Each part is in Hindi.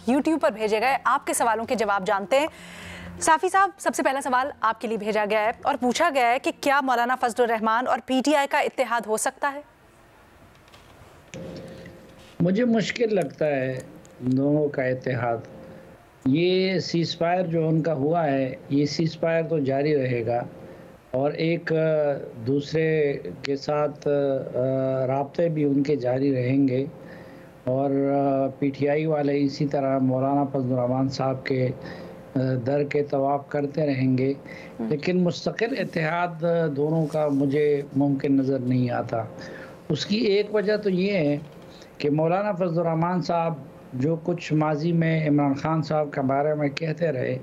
यूट्यूब पर भेजे गए आपके सवालों के जवाब जानते हैं। साफ़ी साहब, सबसे पहला सवाल आपके लिए भेजा गया है और पूछा गया है कि क्या मौलाना फजलुर रहमान और पीटीआई का इत्तेहाद हो सकता है? मुझे मुश्किल लगता है दोनों का इत्तेहाद। ये सीज़ फायर जो उनका हुआ है, ये सीज़ फायर तो जारी रहेगा और एक दूसरे के साथ राब्ते भी उनके जारी रहेंगे और पीटीआई वाले इसी तरह मौलाना फजलुर रहमान साहब के दर के तवाफ़ करते रहेंगे, लेकिन मुस्तकिल इत्तेहाद दोनों का मुझे मुमकिन नज़र नहीं आता। उसकी एक वजह तो ये है कि मौलाना फजलुर रहमान साहब जो कुछ माजी में इमरान खान साहब के बारे में कहते रहे,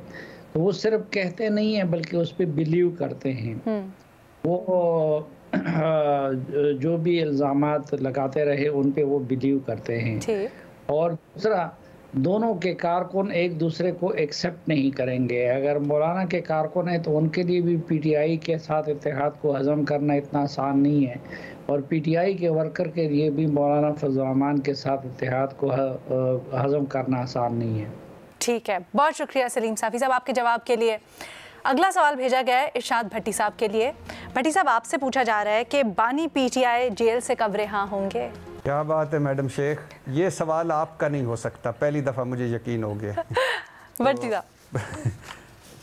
तो वो सिर्फ कहते नहीं हैं बल्कि उस पर बिलीव करते हैं। वो जो भी इल्ज़ामात लगाते रहे उन पे वो बिलीव करते हैं। और दूसरा, दोनों के कारकुन एक दूसरे को एक्सेप्ट नहीं करेंगे। अगर मौलाना के कारकुन हैं तो उनके लिए भी पीटीआई के साथ इत्तेहाद को हज़म करना इतना आसान नहीं है और पीटीआई के वर्कर के लिए भी मौलाना फजलुर रहमान के साथ इत्तेहाद को हज़म करना आसान नहीं है। ठीक है, बहुत शुक्रिया सलीम साफ़ी साहब आपके जवाब के लिए। अगला सवाल भेजा गया है इरशाद भट्टी साहब के लिए। भट्टी साहब, आपसे पूछा जा रहा है कि बानी पीटीआई जेल से कब रिहा होंगे? क्या बात है मैडम शेख, ये सवाल आपका नहीं हो सकता, पहली दफ़ा मुझे यकीन हो गया। भट्टी साहब,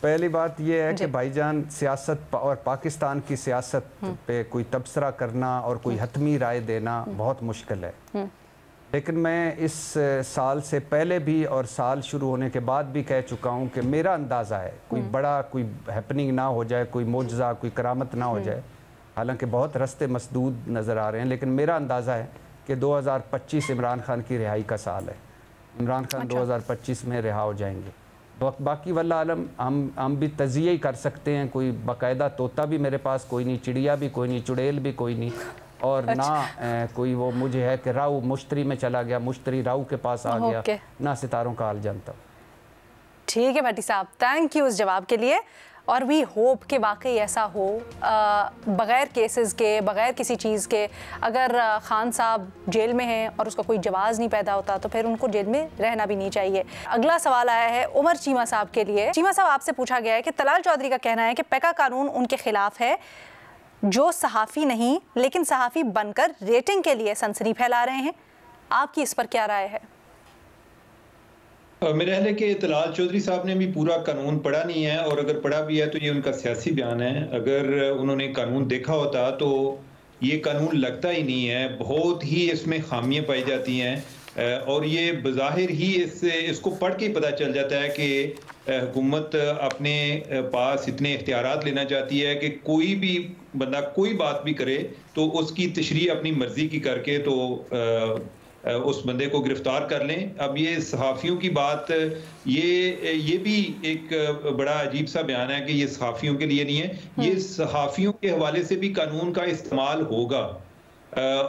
पहली बात यह है कि भाईजान सियासत और पाकिस्तान की सियासत पे कोई तबसरा करना और कोई हतमी राय देना बहुत मुश्किल है, लेकिन मैं इस साल से पहले भी और साल शुरू होने के बाद भी कह चुका हूँ कि मेरा अंदाज़ा है कोई बड़ा कोई हैपनिंग ना हो जाए, कोई मोजज़ा, कोई करामत ना हो जाए। हालांकि बहुत रास्ते मसदूद नज़र आ रहे हैं, लेकिन मेरा अंदाज़ा है कि 2025 इमरान खान की रिहाई का साल है। इमरान खान 2025 में रिहा हो जाएंगे। बाकी वल्लाह आलम हम भी तज़िया ही कर सकते हैं, कोई बाकायदा तोता भी मेरे पास कोई नहीं, चिड़िया भी कोई नहीं, चुड़ैल भी कोई नहीं, और ना कोई वो मुझे है कि राव मुश्तरी में चला गया, मुश्तरी राव के पास आ गया, ना सितारों का हाल जानता। ठीक है भट्टी साहब, थैंक यू उस जवाब के लिए। और वी होप कि वाकई ऐसा हो, बग़ैर केसेस के, बग़ैर किसी चीज़ के। अगर खान साहब जेल में हैं और उसका कोई जवाज़ नहीं पैदा होता तो फिर उनको जेल में रहना भी नहीं चाहिए। अगला सवाल आया है उमर चीमा साहब के लिए। चीमा साहब, आपसे पूछा गया है कि तलाल चौधरी का कहना है कि पैका कानून उनके खिलाफ है, जो सहाफ़ी नहीं लेकिन सहाफ़ी बनकर रेटिंग के लिए सनसनी फैला रहे हैं। आपकी इस पर क्या राय है? मेरा ख्याल है कि तलाल चौधरी साहब ने भी पूरा कानून पढ़ा नहीं है, और अगर पढ़ा भी है तो ये उनका सियासी बयान है। अगर उन्होंने कानून देखा होता तो ये कानून लगता ही नहीं है, बहुत ही इसमें खामियां पाई जाती हैं और ये बज़ाहिर ही इसको पढ़ के पता चल जाता है कि हुकूमत अपने पास इतने इख्तियारात लेना चाहती है कि कोई भी बंदा कोई बात भी करे तो उसकी तशरीह अपनी मर्जी की करके तो उस बंदे को गिरफ्तार कर लें। अब ये सहाफ़ियों की बात, ये भी एक बड़ा अजीब सा बयान है कि ये सहाफ़ियों के लिए नहीं है, ये सहाफ़ियों के हवाले से भी कानून का इस्तेमाल होगा।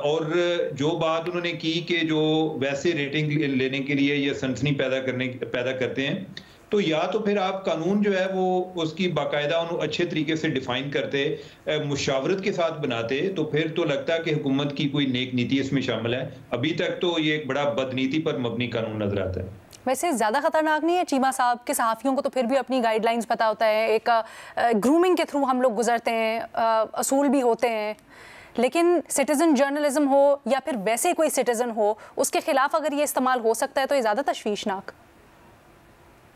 और जो बात उन्होंने की कि जो वैसे रेटिंग लेने के लिए ये सनसनी पैदा करते हैं, तो या तो फिर आप कानून जो है वो उसकी बाकायदा अच्छे तरीके से डिफाइन करते, मुशावरत के साथ बनाते, तो फिर तो लगता है कि हुकूमत की कोई नेक नीति इसमें शामिल है। अभी तक तो ये एक बड़ा बदनीति पर मबनी कानून नजर आता है। वैसे ज़्यादा खतरनाक नहीं है चीमा साहब के? सहाफ़ियों को तो फिर भी अपनी गाइडलाइंस पता होता है, एक ग्रूमिंग के थ्रू हम लोग गुजरते हैं, असूल भी होते हैं, लेकिन सिटीज़न जर्नलिज्म हो या फिर वैसे कोई सिटीज़न हो, उसके खिलाफ अगर ये इस्तेमाल हो सकता है तो ये ज़्यादा तशवीशनाक।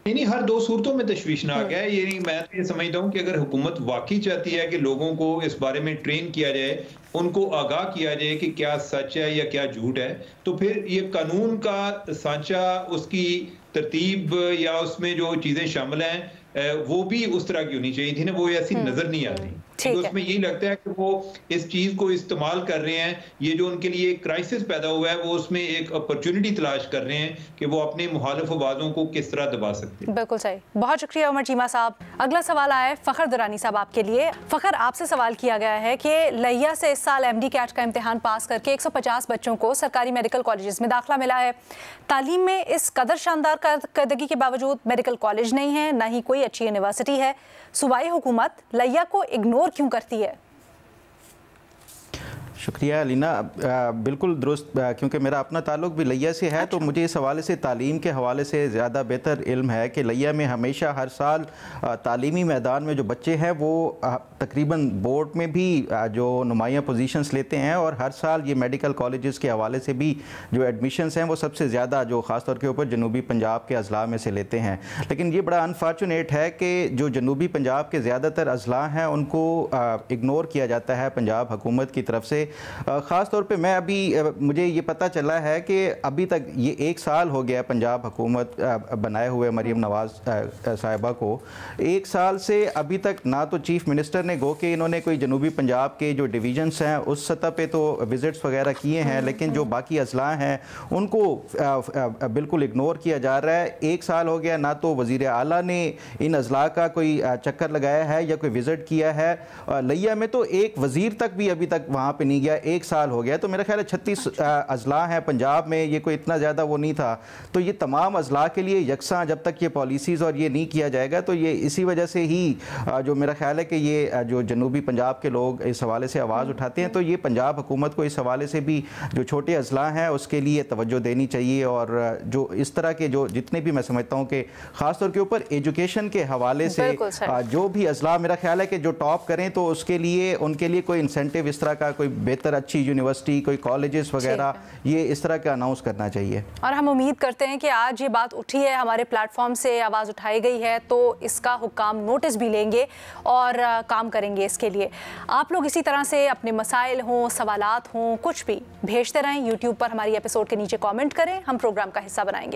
नहीं, हर दो सूरतों में तशवीशनाक है। ये नहीं, मैं तो ये समझता हूँ कि अगर हुकूमत वाकई चाहती है कि लोगों को इस बारे में ट्रेन किया जाए, उनको आगाह किया जाए कि क्या सच है या क्या झूठ है, तो फिर ये कानून का सांचा, उसकी तरतीब या उसमें जो चीज़ें शामिल हैं वो भी उस तरह की होनी चाहिए थी ना, वो ऐसी नजर नहीं आती। तो उसमें यही लगता है कि वो इस चीज को इस्तेमाल कर रहे हैं, ये जो उनके लिए एक क्राइसिस पैदा हुआ है, वो उसमें एक अपॉर्चुनिटी तलाश कर रहे हैं कि वो अपने मुखालिफ आवाज़ों को किस तरह दबा सकते हैं। बिल्कुल सही, बहुत शुक्रिया उमर चीमा साहब। अगला सवाल आया है फ़खर दुरानी साहब आपके लिए। फ़खर, आपसे सवाल किया गया है कि लैया से इस साल MD कैट का इम्तिहान पास करके 150 बच्चों को सरकारी मेडिकल कॉलेजेस में दाखिला मिला है। तालीम में इस कदर शानदार कारकर्दगी के बावजूद मेडिकल कॉलेज नहीं है, ना ही कोई अच्छी यूनिवर्सिटी है। सूबाई हुकूमत लैया को इग्नोर क्यों करती है? शुक्रिया अलीना, बिल्कुल दुरुस्त, क्योंकि मेरा अपना ताल्लुक भी लिया से है। तो मुझे इस हवाले से तालीम के हवाले से ज़्यादा बेहतर इल्म है कि लिया में हमेशा हर साल तालीमी मैदान में जो बच्चे हैं वो तकरीबन बोर्ड में भी जो नुमायाँ पोजीशंस लेते हैं, और हर साल ये मेडिकल कॉलेजेस के हवाले से भी जो एडमिशन्स हैं वो सबसे ज़्यादा जो ख़ास तौर के ऊपर जनूबी पंजाब के अजला में से लेते हैं। लेकिन ये बड़ा अनफॉर्चुनेट है कि जो जनूबी पंजाब के ज़्यादातर अजला हैं उनको इग्नोर किया जाता है पंजाब हुकूमत की तरफ से। ख़ास तौर पे मैं अभी मुझे ये पता चला है कि अभी तक ये 1 साल हो गया पंजाब हुकूमत बनाए हुए मरीम नवाज़ साहिबा को। 1 साल से अभी तक ना तो चीफ़ मिनिस्टर ने गो कि इन्होंने कोई जनूबी पंजाब के जो डिवीजन्स हैं उस सतह पे तो विज़िट्स वगैरह किए हैं, लेकिन जो बाकी अजला हैं उनको बिल्कुल इग्नोर किया जा रहा है। 1 साल हो गया, ना तो वज़ीर आला ने इन अजला का कोई चक्कर लगाया है या कोई विज़िट किया है। लिया में तो एक वज़ीर तक भी अभी तक वहाँ पे नहीं गया, 1 साल हो गया। तो मेरा ख्याल है 36 अजला हैं पंजाब में, ये कोई इतना ज़्यादा वो नहीं था। तो ये तमाम अजला के लिए यकसा जब तक ये पॉलिसीज़ और ये नहीं किया जाएगा, तो ये इसी वजह से ही जो मेरा ख्याल है कि ये जो जनूबी पंजाब के लोग इस हवाले से आवाज़ उठाते हैं, तो ये पंजाब हुकूमत को इस हवाले से भी जो छोटे अजला हैं उसके लिए तवज्जो देनी चाहिए। और जो इस तरह के जो जितने भी मैं समझता हूँ कि ख़ास तौर के ऊपर एजुकेशन के हवाले से जो भी अजला मेरा ख्याल है कि जो टॉप करें तो उसके लिए उनके लिए कोई इंसेंटिव इस तरह का, कोई बेहतर अच्छी यूनिवर्सिटी, कोई कॉलेजेस वगैरह, ये इस तरह का अनाउंस करना चाहिए। और हम उम्मीद करते हैं कि आज ये बात उठी है, हमारे प्लेटफॉर्म से आवाज़ उठाई गई है, तो इसका हुक्काम नोटिस भी लेंगे और काम करेंगे इसके लिए। आप लोग इसी तरह से अपने मसाइल हों, सवालात हों, कुछ भी भेजते रहें। यूट्यूब पर हमारी एपिसोड के नीचे कॉमेंट करें, हम प्रोग्राम का हिस्सा बनाएंगे।